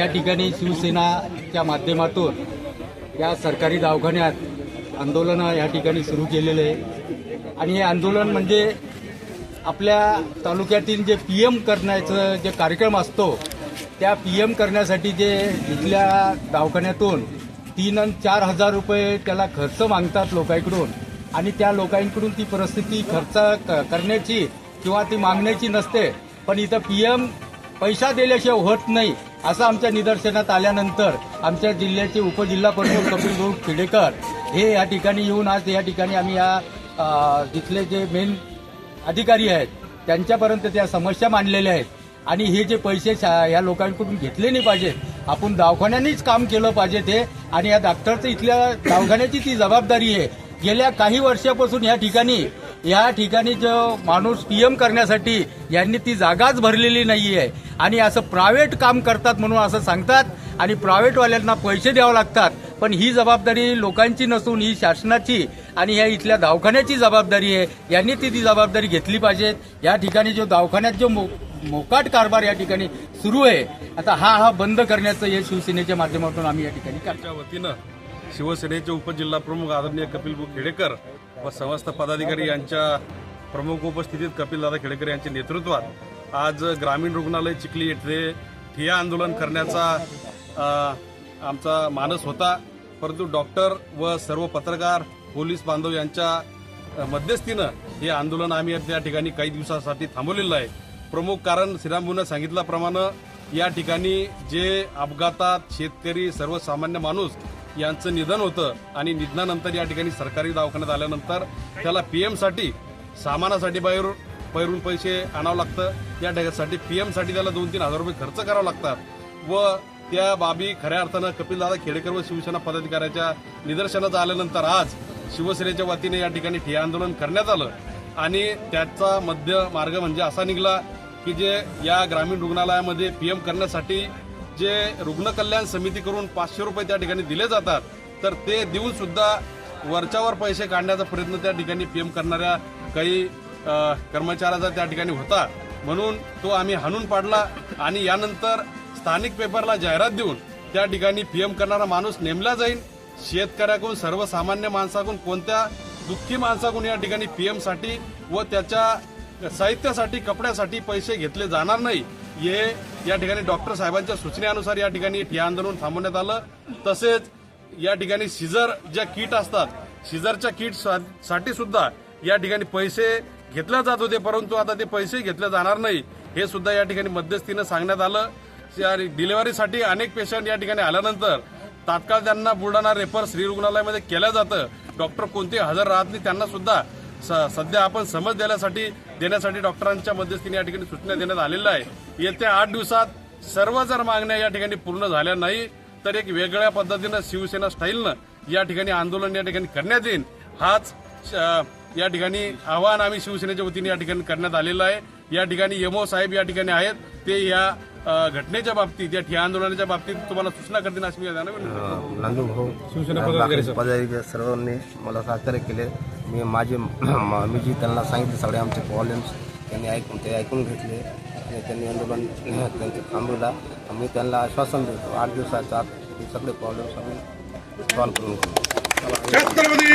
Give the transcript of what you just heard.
या ठिकाणी शिवसेनाच्या माध्यमातून या सरकारी दवाखान्यात आंदोलन या ठिकाणी सुरू केलेलं आहे आणि हे आंदोलन म्हणजे आपल्या तालुक्यातील जे पीएम करण्याचं जे कार्यक्रम असतो त्या पीएम करण्यासाठी जे इथल्या दवाखान्यातून 3 आणि 4 हजार रुपये त्याला खर्च मागतात लोकांकडून आणि त्या लोकांकडून ती परिस्थिती खर्च करण्याची किंवा ती मागण्याची नसते, पण इथं पीएम पैसा दिल्याशिवाय होत नाही असं आमच्या निदर्शनात आल्यानंतर आमच्या जिल्ह्याचे उपजिल्हा प्रमुख कपिल भाऊ खेडेकर हे या ठिकाणी येऊन आज या ठिकाणी आम्ही या जिथले जे मेन अधिकारी आहेत त्यांच्यापर्यंत त्या समस्या मांडलेल्या आहेत आणि हे जे पैसे या लोकांकडून घेतले नाही पाहिजेत, आपण दवाखान्यांनीच काम केलं पाहिजे ते आणि या डॉक्टरचं इथल्या दवाखान्याची ती जबाबदारी आहे। गेल्या काही वर्षापासून या ठिकाणी जो माणूस पीएम करण्यासाठी यांनी ती जागाच भरलेली नाही आहे आणि असं प्रायव्हेट काम करतात म्हणून असं सांगतात आणि प्रायव्हेटवाल्यांना पैसे द्यावे लागतात, पण ही जबाबदारी लोकांची नसून ही शासनाची आणि ह्या इथल्या दवाखान्याची जबाबदारी आहे। यांनी ती जबाबदारी घेतली पाहिजे। या ठिकाणी जो दवाखान्यात जो मोकाट कारभार या ठिकाणी सुरू आहे आता हा बंद करण्याचं हे शिवसेनेच्या माध्यमातून आम्ही या ठिकाणी करण्याच्या वतीनं शिवसेनेचे उपजिल्हा प्रमुख आदरणीय कपिल भाऊ खेडेकर व समस्त पदाधिकारी यांच्या प्रमुख उपस्थितीत कपिलदादा खेडेकर यांच्या नेतृत्वात आज ग्रामीण रुग्णालय चिखली येथे ठिय्या आंदोलन करण्याचा आमचा मानस होता, परंतु डॉक्टर व सर्व पत्रकार पोलीस बांधव यांच्या मध्यस्थीनं हे आंदोलन आम्ही त्या ठिकाणी काही दिवसासाठी थांबवलेलं आहे। प्रमुख कारण श्रीरामभाऊंनी सांगितल्याप्रमाणे या ठिकाणी जे अपघातात शेतकरी सर्वसामान्य माणूस यांचं निधन होतं आणि निधनानंतर या ठिकाणी सरकारी दवाखान्यात आल्यानंतर त्याला पीएमसाठी सामानासाठी बाहेरून पैसे आणावं लागतं, या ठिकाणी पीएमसाठी त्याला 2-3 हजार रुपये खर्च करावं लागतात व त्या बाबी खऱ्या अर्थानं कपिलदादा खेडेकर व शिवसेना पदाधिकाऱ्याच्या निदर्शनात आल्यानंतर आज शिवसेनेच्या वतीने या ठिकाणी ठिय्या आंदोलन करण्यात आलं आणि त्याचा मध्य मार्ग म्हणजे असा निघाला की जे या ग्रामीण रुग्णालयामध्ये पीएम करण्यासाठी जे रुग्ण कल्याण समिती करून 500 रुपये त्या ठिकाणी दिले जातात तर ते देऊन सुद्धा वरच्यावर पैसे काढण्याचा प्रयत्न त्या ठिकाणी पीएम करणाऱ्या काही कर्मचाऱ्याचा त्या ठिकाणी होता, म्हणून तो आम्ही हाणून पाडला आणि यानंतर स्थानिक पेपरला जाहिरात देऊन त्या ठिकाणी पीएम करणारा माणूस नेमला जाईल। शेतकऱ्याकडून सर्वसामान्य माणसाकडून कोणत्या दुःखी माणसाकडून या ठिकाणी पीएम साठी व त्याच्या साहित्यासाठी कपड्यासाठी पैसे घेतले जाणार नाही हे या ठिकाणी डॉक्टर साहेबांच्या सूचनेनुसार या ठिकाणी ठिय्या आंदोलन थांबवण्यात आलं। तसेच या ठिकाणी सीझर ज्या किट असतात सीझरच्या किट साठी सुद्धा या ठिकाणी पैसे घेतले जात होते, परंतु आता ते पैसे घेतले जाणार नाही हे सुद्धा या ठिकाणी मध्यस्थीनं सांगण्यात आलं। डिलिव्हरीसाठी अनेक पेशंट या ठिकाणी आल्यानंतर तात्काळ त्यांना बुलढाणा रेफर श्री रुग्णालयामध्ये केलं जातं, डॉक्टर कोणते हजर राहत नाही, त्यांना सुद्धा सध्या आपण समज देण्यासाठी डॉक्टरांच्या मध्यस्थीने या ठिकाणी सूचना देण्यात आलेल्या आहे। येत्या 8 दिवसात सर्व जर मागण्या या ठिकाणी पूर्ण झाल्या नाही तर एक वेगळ्या पद्धतीनं शिवसेना स्टाईलनं या ठिकाणी आंदोलन या ठिकाणी करण्यात येईल, हाच या ठिकाणी आवाहन आम्ही शिवसेनेच्या वतीने या ठिकाणी करण्यात आलेलं आहे। या ठिकाणी एमओ साहेब या ठिकाणी आहेत, ते या घटनेच्या बाबतीत या ठिय्या आंदोलनाच्या बाबतीत तुम्हाला सूचना करतील अशी मी नांदू भाऊ शिवसेना सर्वांनी मला सहकार्य केले। मी जी त्यांना सांगितले सगळे आमचे प्रॉब्लेम्स त्यांनी ऐकून घेतले आणि त्यांनी आंदोलन त्यांचं थांबवला। आम्ही त्यांना आश्वासन देतो 8 दिवसाच्या आत सगळे प्रॉब्लेम्स आम्ही सॉल्व्ह करून घेऊ।